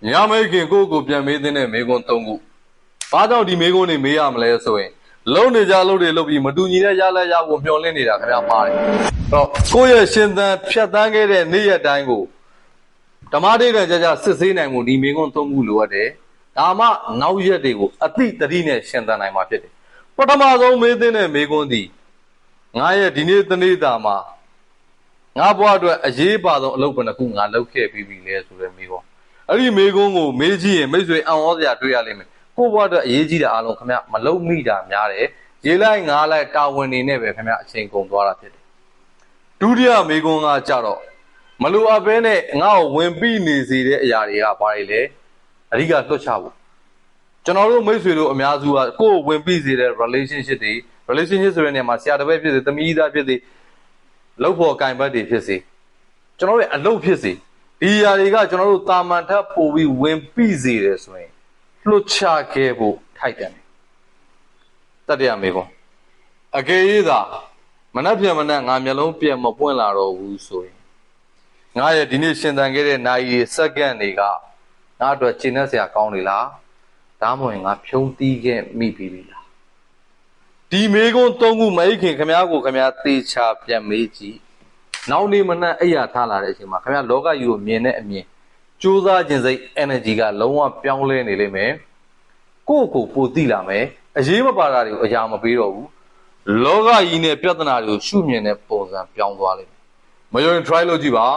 ညာမိခင်ကိုပြန်မေးတဲ့မေကွန်း၃ခုဘာကြောင့်ဒီမေကွန်းတွေမေးရမလဲဆိုရင်လုံးနေကြလုံးတွေလုပ်ပြီးမတူညီတဲ့ရလက်ရဖို့မျှော်လင့်နေတာခင်ဗျာပါတယ်တော့ကိုယ့်ရဲ့ရှင်သန်ဖြတ်တန်းခဲ့တဲ့နေ့ရက်တိုင်းကိုဓမ္မဒိဋ္ဌာကြစစ်ဆေးနိုင်မှုဒီမေကွန်း၃ခုလိုအပ်တယ်ဒါမှနောက်ရက်တွေကိုအတိတတိနဲ့ရှင်သန်နိုင်မှာဖြစ်တယ်ပထမဆုံးမေးတဲ့မေကွန်းဒီငါရဲ့ဒီနေ့တနေ့တာမှာငါဘဝအတွက်အရေးပါဆုံးအလုပ်ဘယ်နှခုငါလုပ်ခဲ့ပြီးပြီလဲဆိုတဲ့မေကွန်းအဲ့ဒီမေကွန်းကိုမေးကြည့်ရင်မိတ်ဆွေအံ့ဩစရာတွေ့ရလိမ့်မယ်ကိုယ့်ဘဝအတွက်အရေးကြီးတာအားလုံးခင်ဗျမလုပ်မိတာများတယ်ရေလိုက်ငါးလိုက်တာဝန်နေနဲ့ပဲခင်ဗျအချိန်ကုန်သွားတာဖြစ်တယ်ဒုတိယမေကွန်းကကြတော့မလိုအပ်ဘဲနဲ့ငါ့ကိုဝင်ပြီးနေစေတဲ့အရာတွေကဘာတွေလဲအဓိကလွတ်ချဖို့ကျွန်တော်တို့မိတ်ဆွေတို့အများစုကကိုယ့်ကိုဝင်ပြီးစေတဲ့ relationship ဆိုတဲ့နေရာမှာဆရာတစ်ပည့်ဖြစ်စေသမီးသားဖြစ်စေလုပ်ဖို့အကင်ဘတ်တွေဖြစ်စေကျွန်တော်တို့အလုပ်ဖြစ်စေဒီຢာတွေကကျွန်တော်တို့တာမန်ထပ်ပို့ပြီးဝင်ပြီးစေတယ်ဆိုရင်လွတ်ချခဲ့ဖို့ထိုက်တယ်တတိယမေကွန်းအကယ်၍သာမနှက်ပြန်မနှက်ငါမျက်လုံးပြက်မပွင့်လာတော့ဘူးဆိုရင်ငါရဲ့ဒီနေ့ရှင်သန်ခဲ့တဲ့နာရီစက္ကန့်တွေကငါအတွက်ချိန်နဲ့စရာကောင်းနေလားဒါမှမဟုတ်ငါဖြုံးတီးခဲ့မိပြီလားဒီမေကွန်း၃ခုမိခင်ခင်ဗျားကိုခင်ဗျားသေချာပြန်မေးကြည့်နောက်နေ့မနှက်အိယာထားလာတဲ့အချိန်မှာခင်ဗျားလောကကြီးကိုမြင်တဲ့အမြင်စူးစမ်းခြင်းစိတ် energy ကလုံးဝပြောင်းလဲနေလိမ့်မယ်ကိုယ့်ကိုပိုသိလာမယ်အရေးမပါတာတွေကိုအရာမပေးတော့ဘူးလောကကြီးနဲ့ပြဿနာတွေကိုရှုမြင်တဲ့ပုံစံပြောင်းသွားလိမ့်မယ်မယုံရင် try လုပ်ကြည့်ပါ